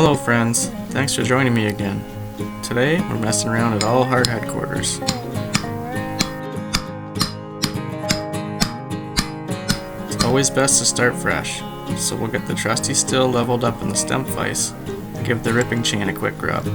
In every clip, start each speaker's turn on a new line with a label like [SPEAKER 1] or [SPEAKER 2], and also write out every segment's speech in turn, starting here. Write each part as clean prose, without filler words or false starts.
[SPEAKER 1] Hello friends, thanks for joining me again. Today we're messing around at All Heart headquarters. It's always best to start fresh, so we'll get the trusty still leveled up in the stemp vise and give the ripping chain a quick rub.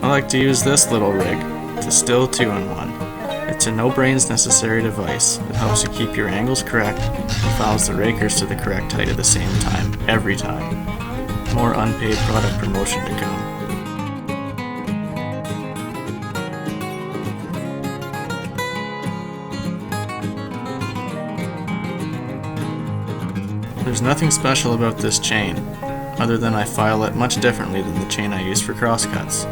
[SPEAKER 1] I like to use this little rig to still 2-in-1. It's a no brains necessary device that helps you keep your angles correct and files the rakers to the correct height at the same time, every time. More unpaid product promotion to come. There's nothing special about this chain, other than I file it much differently than the chain I use for crosscuts.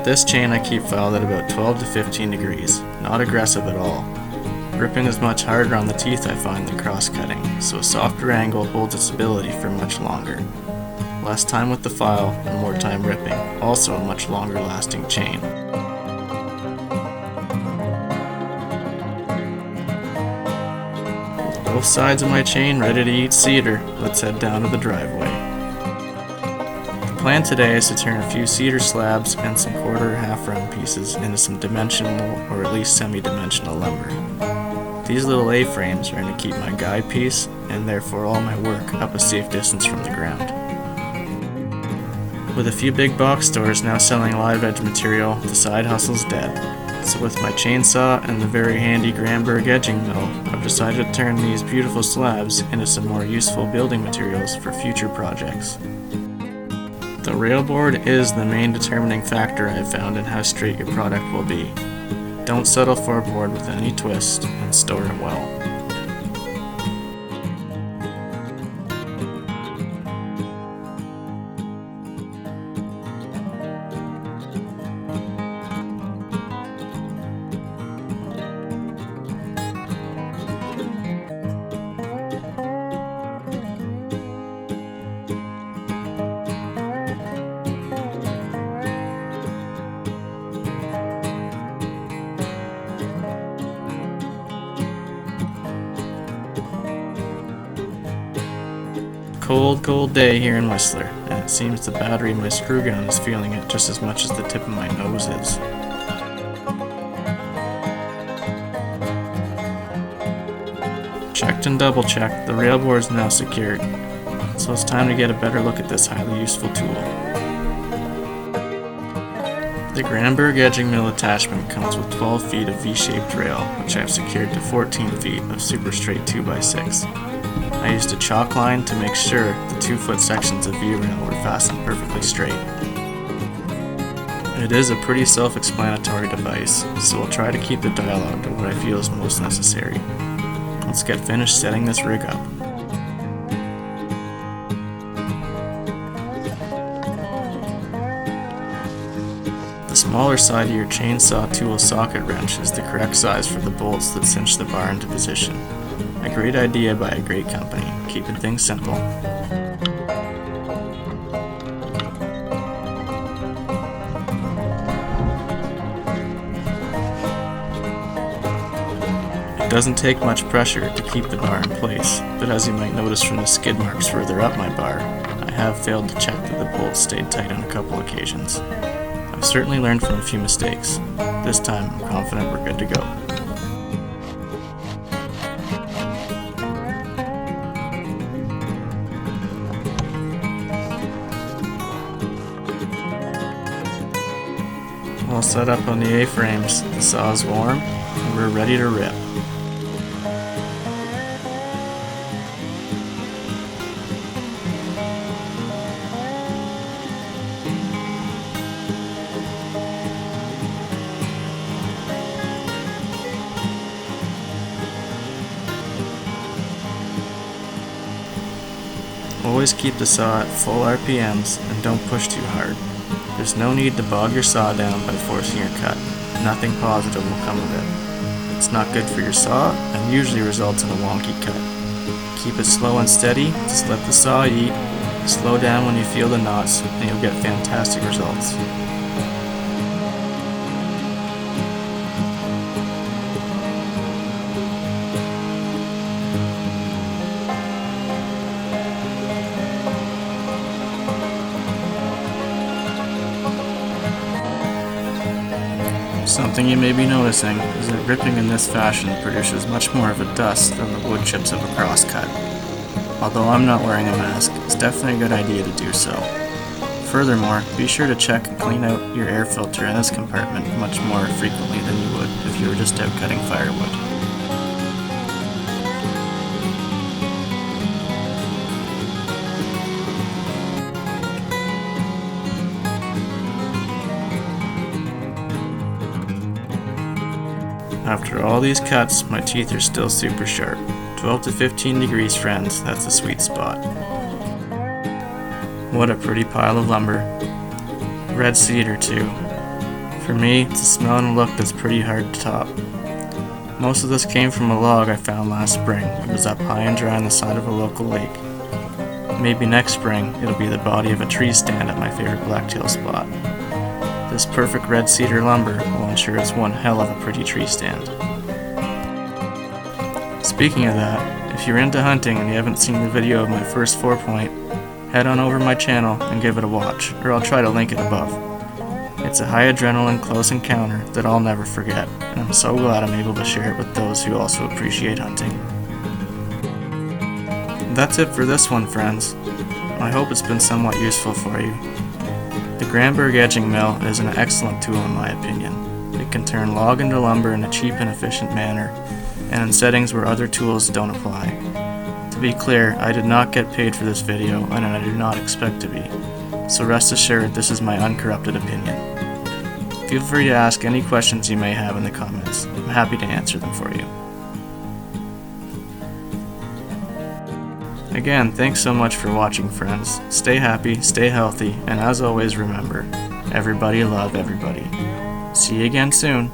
[SPEAKER 1] This chain I keep filed at about 12 to 15 degrees, not aggressive at all. Ripping is much harder on the teeth I find than cross-cutting, so a softer angle holds its ability for much longer. Less time with the file and more time ripping, also a much longer lasting chain. With both sides of my chain ready to eat cedar, let's head down to the driveway. The plan today is to turn a few cedar slabs and some quarter half round pieces into some dimensional or at least semi-dimensional lumber. These little A-frames are going to keep my guide piece and therefore all my work up a safe distance from the ground. With a few big box stores now selling live edge material, the side hustle's dead. So with my chainsaw and the very handy Granberg Edging Mill, I've decided to turn these beautiful slabs into some more useful building materials for future projects. The railboard is the main determining factor I have found in how straight your product will be. Don't settle for a board with any twist and store it well. Cold day here in Whistler, and it seems the battery in my screw gun is feeling it just as much as the tip of my nose is. Checked and double checked, the railboard is now secured, so it's time to get a better look at this highly useful tool. The Granberg Edging Mill attachment comes with 12 feet of V-shaped rail, which I've secured to 14 feet of super straight 2x6. I used a chalk line to make sure the 2-foot sections of V-rail were fastened perfectly straight. It is a pretty self-explanatory device, so I'll try to keep the dialogue to what I feel is most necessary. Let's get finished setting this rig up. The smaller side of your chainsaw tool socket wrench is the correct size for the bolts that cinch the bar into position. A great idea by a great company, keeping things simple. It doesn't take much pressure to keep the bar in place, but as you might notice from the skid marks further up my bar, I have failed to check that the bolts stayed tight on a couple occasions. I've certainly learned from a few mistakes. This time I'm confident we're good to go. All set up on the A-frames, the saw is warm, and we're ready to rip. Always keep the saw at full RPMs and don't push too hard. There's no need to bog your saw down by forcing your cut. Nothing positive will come of it. It's not good for your saw and usually results in a wonky cut. Keep it slow and steady, just let the saw eat, Slow down when you feel the knots, and you'll get fantastic results. Something you may be noticing is that ripping in this fashion produces much more of a dust than the wood chips of a crosscut. Although I'm not wearing a mask, it's definitely a good idea to do so. Furthermore, be sure to check and clean out your air filter in this compartment much more frequently than you would if you were just out cutting firewood. After all these cuts, my teeth are still super sharp. 12 to 15 degrees, friends, that's the sweet spot. What a pretty pile of lumber. Red cedar too. For me, it's a smell and a look that's pretty hard to top. Most of this came from a log I found last spring. It was up high and dry on the side of a local lake. Maybe next spring, it'll be the body of a tree stand at my favorite blacktail spot. This perfect red cedar lumber will ensure it's one hell of a pretty tree stand. Speaking of that, if you're into hunting and you haven't seen the video of my first 4-point, head on over my channel and give it a watch, or I'll try to link it above. It's a high adrenaline close encounter that I'll never forget, and I'm so glad I'm able to share it with those who also appreciate hunting. That's it for this one, friends. I hope it's been somewhat useful for you. The Granberg Edging Mill is an excellent tool in my opinion. It can turn log into lumber in a cheap and efficient manner, and in settings where other tools don't apply. To be clear, I did not get paid for this video, and I do not expect to be, so rest assured this is my uncorrupted opinion. Feel free to ask any questions you may have in the comments. I'm happy to answer them for you. Again, thanks so much for watching, friends. Stay happy, stay healthy, and as always remember, everybody love everybody. See you again soon.